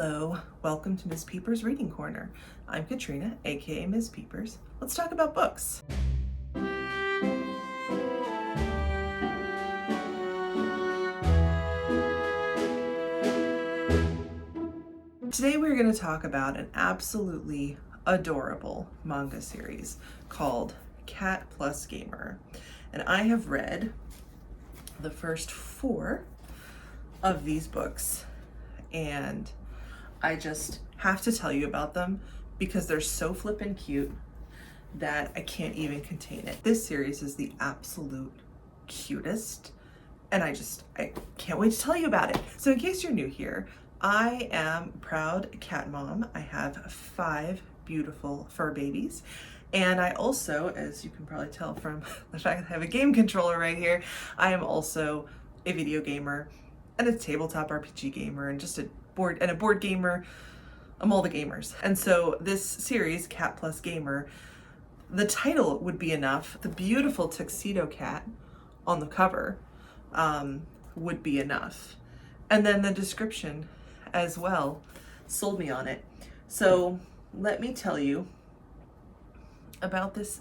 Hello, welcome to Ms. Peepers Reading Corner. I'm Katrina, aka Ms. Peepers. Let's talk about books. Today we're going to talk about an absolutely adorable manga series called Cat Plus Gamer. And I have read the first 4 of these books, and I just have to tell you about them because they're so flippin' cute that I can't even contain it. This series is the absolute cutest, and I can't wait to tell you about it. So in case you're new here, I am a proud cat mom. I have 5 beautiful fur babies. And I also, as you can probably tell from the fact that I have a game controller right here, I am also a video gamer and a tabletop RPG gamer and just a board gamer. I'm all the gamers. And so this series, Cat Plus Gamer, the title would be enough. The beautiful tuxedo cat on the cover would be enough. And then the description as well sold me on it. So let me tell you about this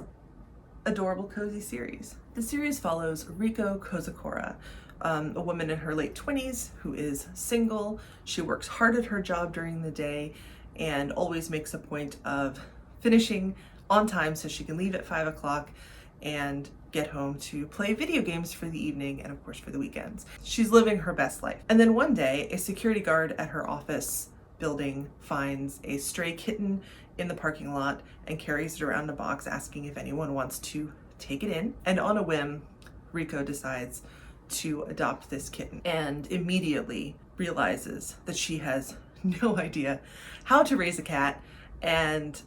adorable cozy series. The series follows Riko Kozakura, a woman in her late 20s who is single. She works hard at her job during the day and always makes a point of finishing on time so she can leave at 5 o'clock and get home to play video games for the evening and of course for the weekends. She's living her best life. And then one day, a security guard at her office building finds a stray kitten in the parking lot and carries it around a box asking if anyone wants to take it in. And on a whim, Riko decides to adopt this kitten and immediately realizes that she has no idea how to raise a cat, and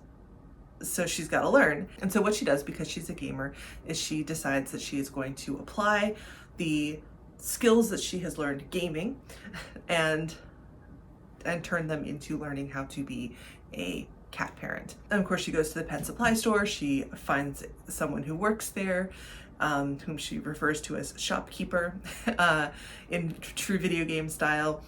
so she's got to learn. And so what she does, because she's a gamer, is she decides that she is going to apply the skills that she has learned gaming and turn them into learning how to be a cat parent. And of course she goes to the pet supply store. She finds someone who works there, whom she refers to as shopkeeper in true video game style,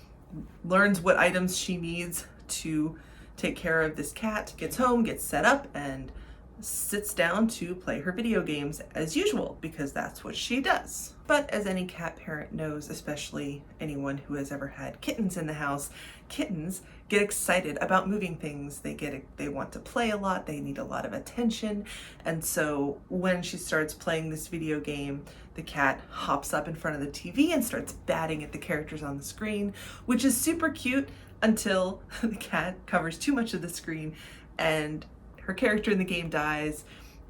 learns what items she needs to take care of this cat, gets home, gets set up, and sits down to play her video games as usual, because that's what she does. But as any cat parent knows, especially anyone who has ever had kittens in the house, kittens get excited about moving things. They want to play a lot, they need a lot of attention. And so when she starts playing this video game, the cat hops up in front of the TV and starts batting at the characters on the screen, which is super cute until the cat covers too much of the screen and her character in the game dies,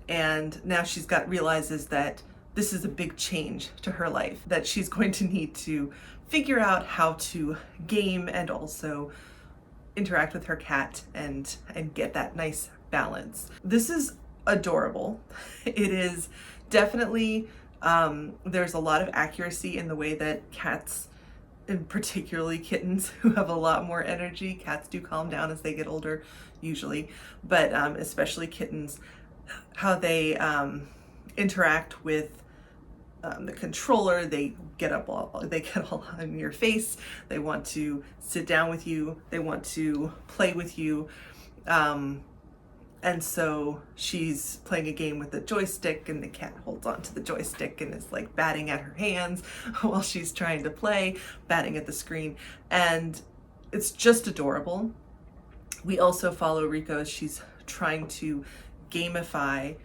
and now she's realizes that this is a big change to her life, that she's going to need to figure out how to game and also interact with her cat and get that nice balance. This is adorable. It is definitely, there's a lot of accuracy in the way that cats, and particularly kittens who have a lot more energy. Cats do calm down as they get older, usually, but especially kittens, how they interact with the controller. They get all on your face. They want to sit down with you. They want to play with you. And so she's playing a game with the joystick, and the cat holds onto the joystick and is like batting at her hands while she's trying to play, batting at the screen. And it's just adorable. We also follow Riko as she's trying to gamify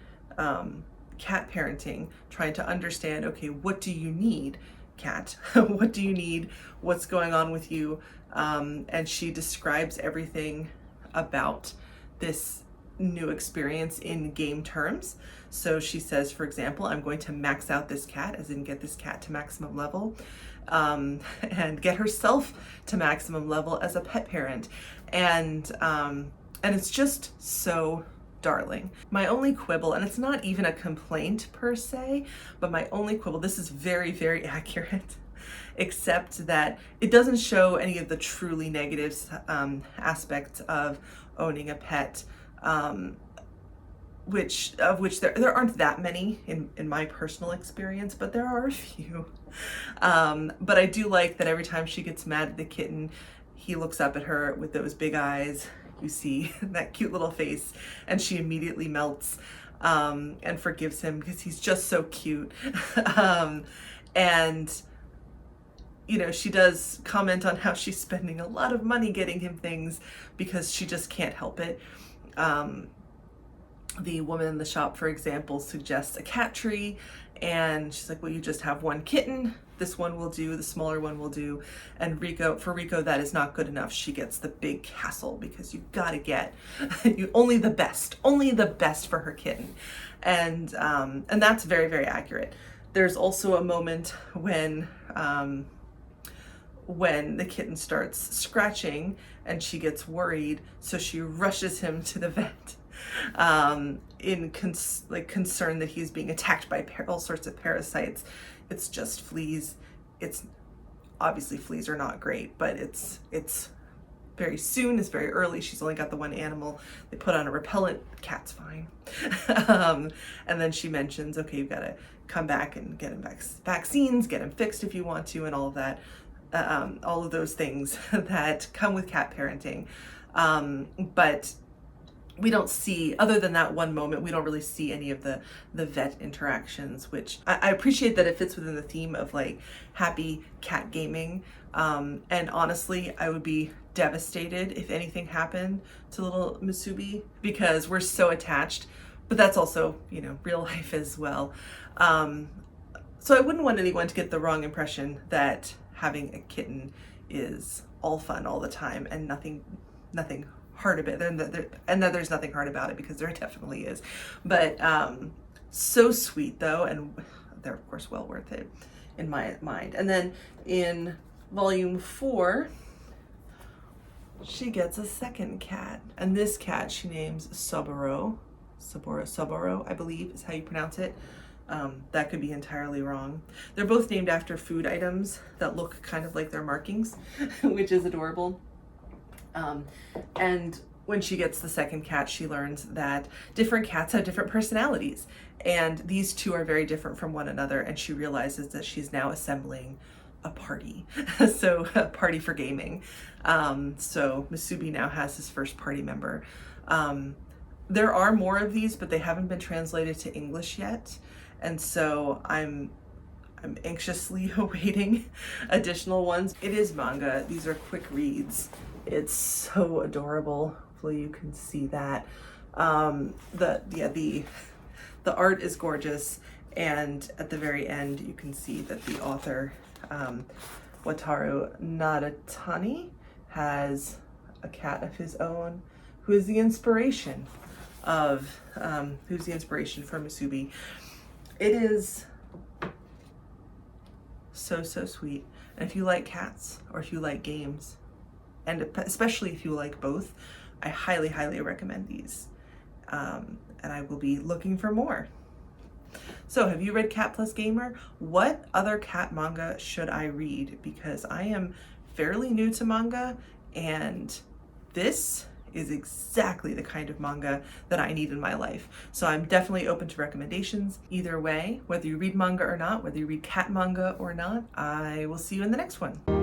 cat parenting, trying to understand, okay, what do you need, cat? What do you need? What's going on with you? And she describes everything about this new experience in game terms. So she says, for example, I'm going to max out this cat, as in get this cat to maximum level, and get herself to maximum level as a pet parent. And it's just so darling. My only quibble, and it's not even a complaint per se, but my only quibble, this is very, very accurate, except that it doesn't show any of the truly negative aspects of owning a pet, which there aren't that many in my personal experience, but there are a few. But I do like that every time she gets mad at the kitten, he looks up at her with those big eyes. You see that cute little face, and she immediately melts and forgives him because he's just so cute. And you know, she does comment on how she's spending a lot of money getting him things because she just can't help it. The woman in the shop, for example, suggests a cat tree, and she's like, well, you just have one kitten. This one will do, the smaller one will do. And for Rico, that is not good enough. She gets the big castle because you gotta get only the best for her kitten. And that's very, very accurate. There's also a moment when the kitten starts scratching and she gets worried, so she rushes him to the vet in concern that he's being attacked by all sorts of parasites. It's just fleas. It's obviously, fleas are not great, but it's very soon, it's very early. She's only got the one animal. They put on a repellent, cat's fine. And then she mentions, okay, you've got to come back and get him vaccines, get him fixed if you want to, and all of that. All of those things that come with cat parenting. But we don't see, other than that one moment, we don't really see any of the vet interactions, which I appreciate that it fits within the theme of like happy cat gaming. And honestly, I would be devastated if anything happened to little Musubi because we're so attached, but that's also, you know, real life as well. So I wouldn't want anyone to get the wrong impression that having a kitten is all fun all the time and nothing hard about it, and that there's nothing hard about it, because there definitely is. But so sweet though, and they're of course well worth it in my mind. And then in volume 4, she gets a second cat, and this cat she names Saburo, I believe is how you pronounce it. That could be entirely wrong. They're both named after food items that look kind of like their markings, which is adorable. And when she gets the second cat, she learns that different cats have different personalities, and these two are very different from one another, and she realizes that she's now assembling a party. So a party for gaming. So Musubi now has his first party member. There are more of these, but they haven't been translated to English yet. And so I'm anxiously awaiting additional ones. It is manga. These are quick reads. It's so adorable. Hopefully you can see that. The art is gorgeous, and at the very end you can see that the author, Wataru Nadatani, has a cat of his own who is the inspiration for Musubi. It is so sweet. And if you like cats, or if you like games, and especially if you like both, I highly recommend these. And I will be looking for more. So have you read Cat Plus Gamer? What other cat manga should I read? Because I am fairly new to manga, and this is exactly the kind of manga that I need in my life. So I'm definitely open to recommendations. Either way, whether you read manga or not, whether you read cat manga or not, I will see you in the next one.